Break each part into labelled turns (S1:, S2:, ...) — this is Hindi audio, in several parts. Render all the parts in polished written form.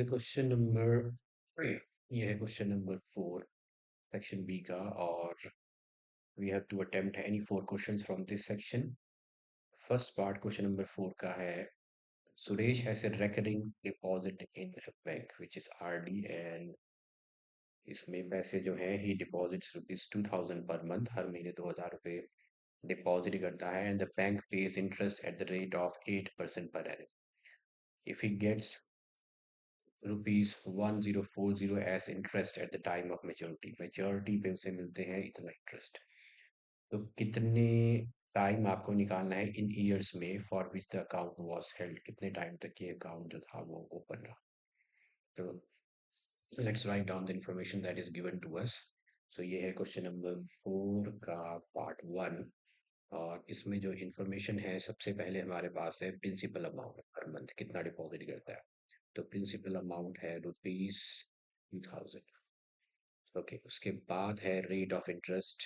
S1: क्वेश्चन नंबर ये है क्वेश्चन नंबर 4 सेक्शन बी का। और we have to attempt any 4 questions from this section. First part question number 4 का है Suresh has a recurring deposit in a bank which is RD and इसमें पैसे जो है ही डिपॉजिट्स ₹2000 पर मंथ, हर महीने 2000 रुपये डिपॉजिट करता है and the bank pays interest at the rate of 8% per annum. If he gets ₹1040 as interest at the time of maturity, maturity पे उसे मिलते हैं इतना इंटरेस्ट। तो कितने टाइम आपको निकालना है इन ईयर्स में for which the account was held, कितने टाइम तक ये अकाउंट जो था वो ओपन रहा। तो let's write down the information that is given to us. So ये है क्वेश्चन नंबर 4 का पार्ट 1। और इसमें जो इन्फॉर्मेशन है सबसे पहले हमारे पास है प्रिंसिपल अमाउंट पर मंथ कितना डिपॉजिट करता है। तो प्रिंसिपल अमाउंट है ₹2000। ओके, उसके बाद है rate of interest.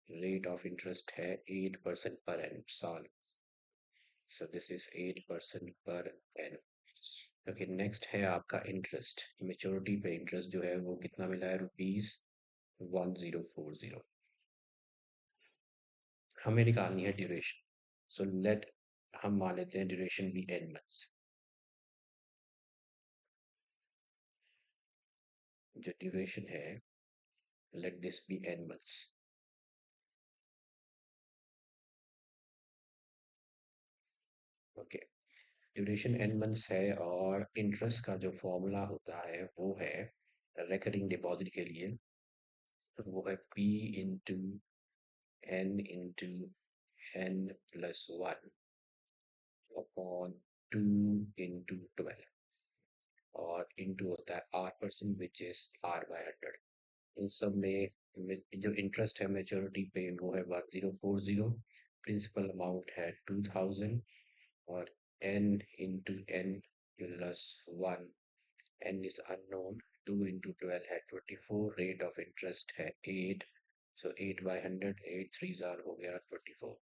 S1: Rate of interest है 8% पर एनम साल। सो this is 8% per annum. Okay, next है आपका इंटरेस्ट। मेच्योरिटी पे इंटरेस्ट जो है वो कितना मिला है, ₹1040। हमें निकालनी है ड्यूरेशन। सो लेट हम मान लेते हैं ड्यूरेशन भी n मंथ्स। जो ड्यूरेशन है let this be n months. Okay, duration n months है और इंटरेस्ट का जो फॉर्मूला होता है वो है रेकरिंग डिपॉजिट के लिए, वो है p into n plus 1 upon 2 into 12 और इंटू होता है r% विच इज r/100। इन सब में जो इंटरेस्ट है मेच्योरिटी पे वो है 1040, प्रिंसिपल अमाउंट है 2000 और n into n plus 1, n is unknown, 2 into 12 है 24, रेट ऑफ इंटरेस्ट है 8। सो 8/100, 8 थ्री जार हो गया 24।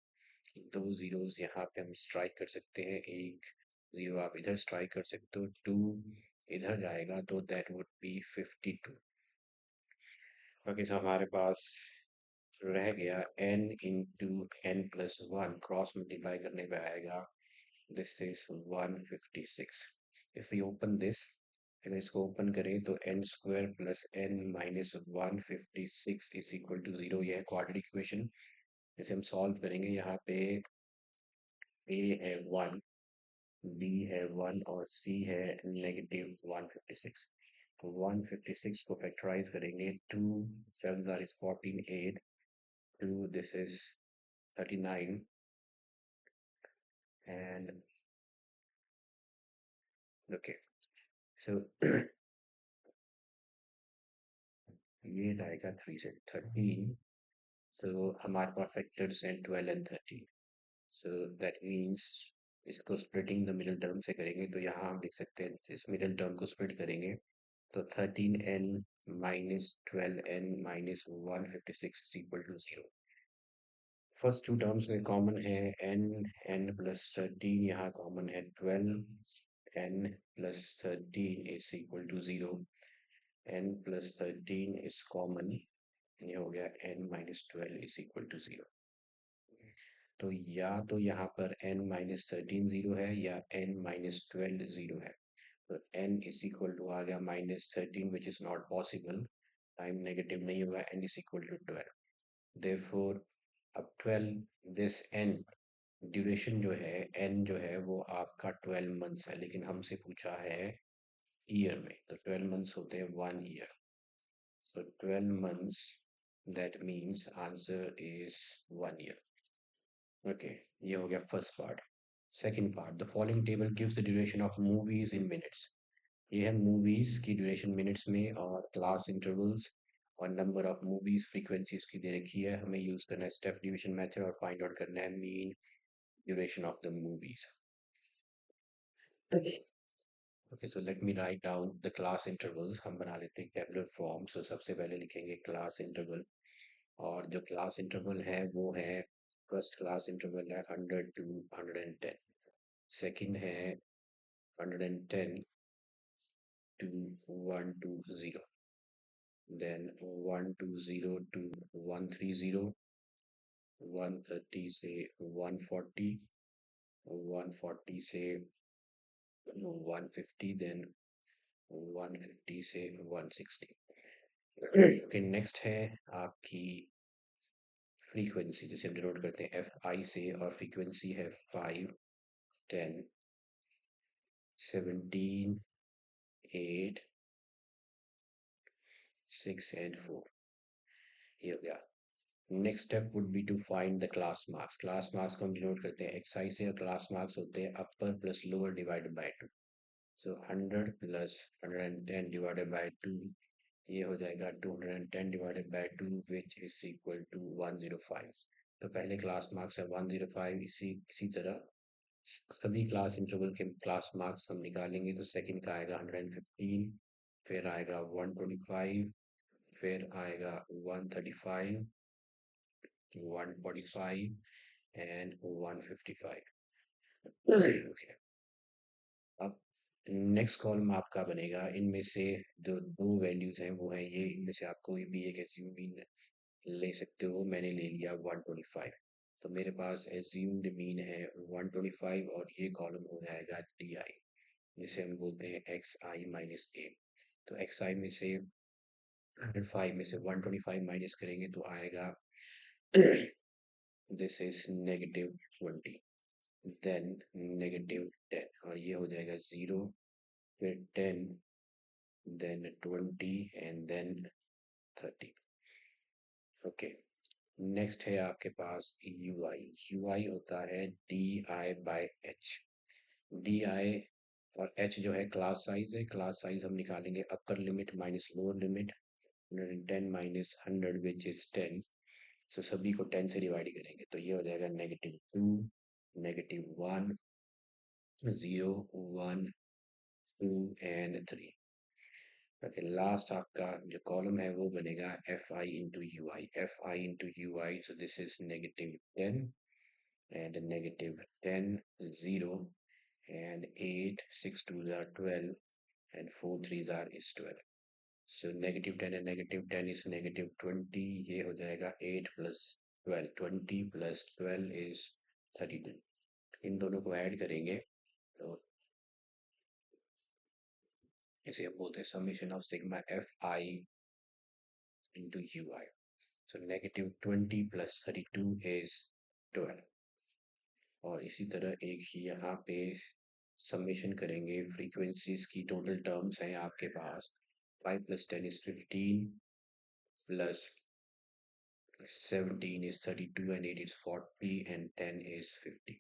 S1: दो जीरोस यहाँ पे हम स्ट्राइक कर सकते हैं, एक जीरो आप इधर स्ट्राइक कर सकते हो, 2 इधर जाएगा तो that would be 52। Okay, so हमारे पास रह गया n into n plus 1, cross multiply करने पे आएगा this is 156। If we open this, अगर इसको ओपन करें तो n square plus n minus 156 is equal to 0। यह है क्वाड्रेटिक इक्वेशन। इसे हम सॉल्व करेंगे। यहाँ पे a है 1, b है 1 और c है -156। तो 156 को फैक्टराइज करेंगे, 2 7 is 14, 8, 2 this is 39 and okay, so ये आएगा 3 से 13। so हमारे पास फैक्टर्स हैं 12 एंड 13। so that means इसको स्प्लिटिंग द मिडिल टर्म से करेंगे तो यहाँ हम लिख सकते हैं, इस मिडिल टर्म को स्प्लिट करेंगे तो 13n minus 12n minus 156 is equal to 0। First two terms में कॉमन है n प्लस 13, यहाँ कॉमन है 12n plus 13 is equal to 0। n plus 13 is common, ये हो गया n minus 12 is equal to 0। तो या तो यहाँ पर n माइनस 13 0 है या n माइनस 12 0 है। तो n इज इक्वल टू आ गया -13 which is not possible, time negative नहीं होगा, n is equal to 12। Therefore अब 12 दिस n ड्यूरेशन जो है n जो है वो आपका 12 मंथ्स है, लेकिन हमसे पूछा है ईयर में, तो 12 मंथ्स होते हैं 1 year. So 12 months that means answer is 1 year. Okay, ये हो गया first part. Second part, the following table gives the duration of movies in minutes. ये है मूवीज की ड्यूरेशन मिनट्स में और क्लास इंटरवल्स और नंबर ऑफ मूवीज फ्रीक्वेंसीज की दे रखी है। हमें यूज करना है स्टेप डिवीजन मेथड और फाइंड आउट करना है mean duration of the movies. Okay, so let me right down the class intervals. हम बना लेते हैं टेबुलर फॉर्म। सो सबसे पहले लिखेंगे क्लास इंटरवल, और जो क्लास इंटरवल है वो है, फर्स्ट क्लास इंटरवल है 100 to 110, सेकंड है 110 to 120, then 120 to 130, 130 say 140, 140 say 150, then 150 से 160. ओके, नेक्स्ट है आपकी फ्रीक्वेंसी, जिसे हम डिनोट करते हैं एफ आई से, और फ्रीक्वेंसी है 5, 10, 17, 8, 6 एंड 4. ये हो गया. Next step would be to find the class marks. Class marks को हम डिनोट करते हैं एक्स आई से, और क्लास मार्क्स होते हैं upper plus lower divided by 2. So 100 plus 110 divided by 2, ये हो जाएगा 210 divided by 2, which is equal to 105. तो पहले क्लास मार्क्स है 105. इसी तरह सभी क्लास इंटरवल के क्लास मार्क्स हम निकालेंगे. तो सेकंड का आएगा 115, फिर आएगा 125, फिर आएगा 135, 145 एंड 155. ओके, अब नेक्स्ट कॉलम आपका बनेगा. इनमें से जो दो वैल्यूज हैं वो हैं ये. इनमें से आप कोई भी एक एज्यूम ले सकते हो. मैंने ले लिया 125. तो मेरे पास एज्यूम्ड मीन है 125, और ये कॉलम हो जाएगा डी आई, जिसे हम बोलते हैं एक्स आई माइनस ए. तो एक्स आई में से 105 में से 125 माइनस करेंगे तो आएगा दिस इज -20, देन -10, और ये हो जाएगा 0, फिर 10, then 20 and then 30. Okay, next है आपके पास यू आई. यू आई होता है D I by H. D I और एच जो है क्लास साइज है. क्लास साइज हम निकालेंगे upper limit minus lower limit. 110 minus 100 which is 10. So सभी को 10 से डिवाइड करेंगे तो ये हो जाएगा -2, -1, 0, 1, 2 एंड 3. ओके, लास्ट आपका जो कॉलम है वो बनेगा F I into you I. F I into you I, so this is -10 and -10, 0 and 8, 6 twos are 12 and 4 threes are is 12. So -10 and -10 is -20. ये हो जाएगा 8 plus 12, 20 plus 12 is 32. इन दोनों को ऐड करेंगे तो इसे हम बोलते हैं summation of sigma F I into you I. So -20 plus 32 is 12. और इसी तरह एक ही यहाँ पे समेशन करेंगे फ्रीक्वेंसीज की. टोटल टर्म्स हैं आपके पास 5 plus 10 is 15, plus 17 is 32 and 8 is 40 and 10 is 50.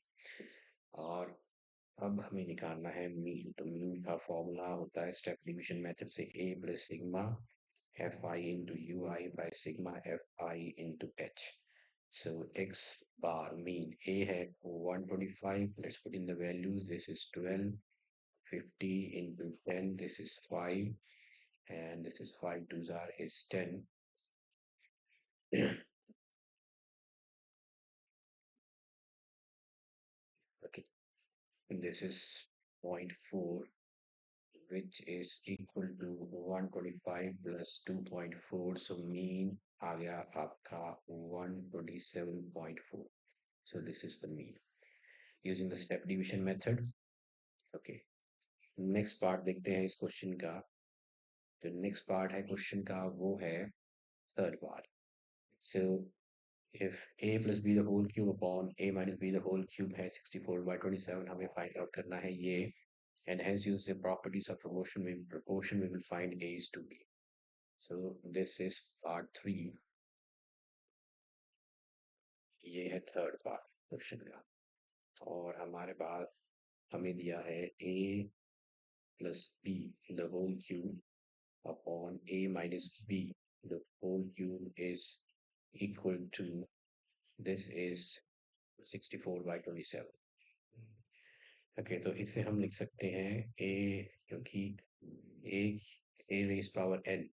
S1: और अब हमें निकालना है मीन. तो मीन का फॉर्मूला होता है स्टेप डिवीजन मेथड से a plus sigma F I into you I by sigma F I into H. So x bar mean a है 125. Let's put in the values. This is 12. 50 into 10. This is 5. And this is 5 twos are is 10. Okay. And this is 0.4, which is equal to 125 plus 2.4. So mean आ गया आपका 127.4. So this is the mean using the step division method. Okay. Next part देखते हैं इस क्वेश्चन का. जो नेक्स्ट पार्ट है क्वेश्चन का वो है third part. So if a plus b the whole cube upon a minus b the whole cube है 64/27, हमें फाइंड आउट करना है ये. And hence use the properties of proportion we will find a is to b. So this is part 3. ये है थर्ड पार्ट क्वेश्चन का. और हमारे पास हमें दिया है a plus b the whole cube upon a minus b the whole cube is equal to, this is 64/27. Okay, तो इसे हम लिख सकते हैं a, क्योंकि a raise power n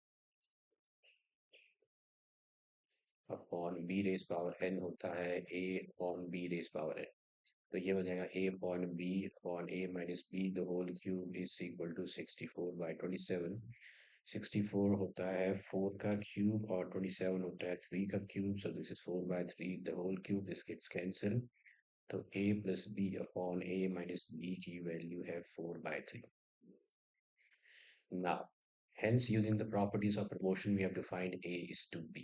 S1: upon b raise power n होता है a upon b raise power n. तो ये हो जाएगा a upon b upon a minus b the whole cube is equal to 64/27। 64 होता है 4 का क्यूब और 27 होता है 3 का cube, so this is 4/3 the whole cube, this gets cancel. तो a प्लस b upon a minus b की वैल्यू है 4/3। Now, hence using the properties of proportion, we have to find A is to B.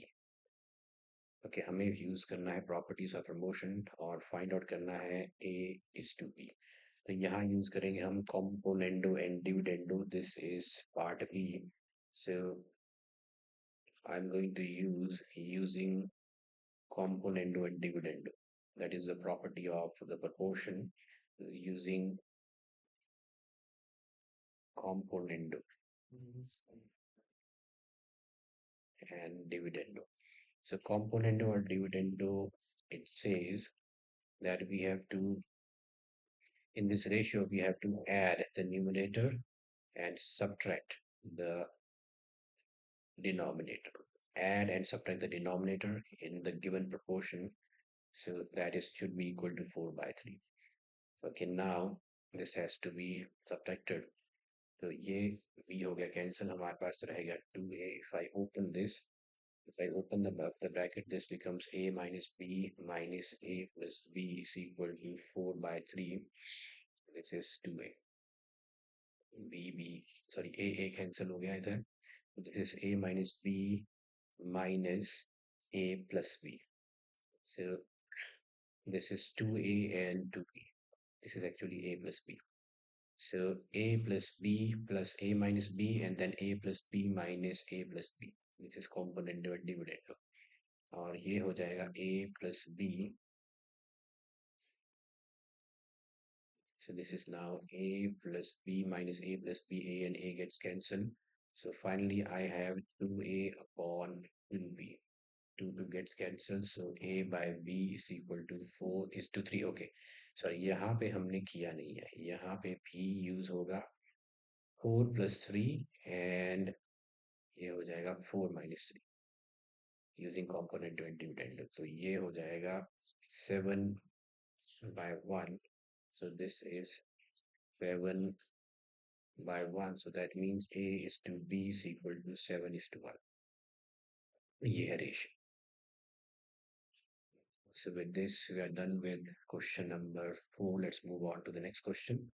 S1: Okay, हमें यूज करना है प्रॉपर्टीज ऑफ प्रमोशन और फाइंड आउट करना है A is to B. तो यहाँ यूज करेंगे हम componendo and dividendo. This is part B. So I'm going to use using componendo and dividendo. That is the property of the proportion using componendo and dividendo. So componendo or dividendo, it says that we have to, in this ratio, we have to add the numerator and subtract the denominator. Add and subtract the denominator in the given proportion. So that is should be equal to 4/3. Okay, now this has to be subtracted. So ये v हो गया cancel, हमारे पास रहेगा 2a. If I open this, if I open the bracket, this becomes a minus b minus a plus b is equal to 4/3. This is 2a. b, sorry, a cancel हो गया इधर. This is a minus b minus a plus b. So this is 2a and 2b. This is actually a plus b. So a plus b plus a minus b and then a plus b minus a plus b. This is component dividend. और ये हो जाएगा a plus b. So this is now a plus b minus a plus b, a and a gets cancelled. So finally I have 2a upon 2b. 2 gets cancelled, so a by b is equal to 4 is to 3. Okay, sorry, यहाँ पे हमने किया नहीं है, यहाँ पे b यूज होगा 4 plus 3 and ये हो जाएगा 4 minus 3 using component and dividend. तो ये हो जाएगा 7/1. So this is 7 by 1. So that means A is to B is equal to 7 is to 1. ये है ratio. So with this, we are done with question number 4. Let's move on to the next question.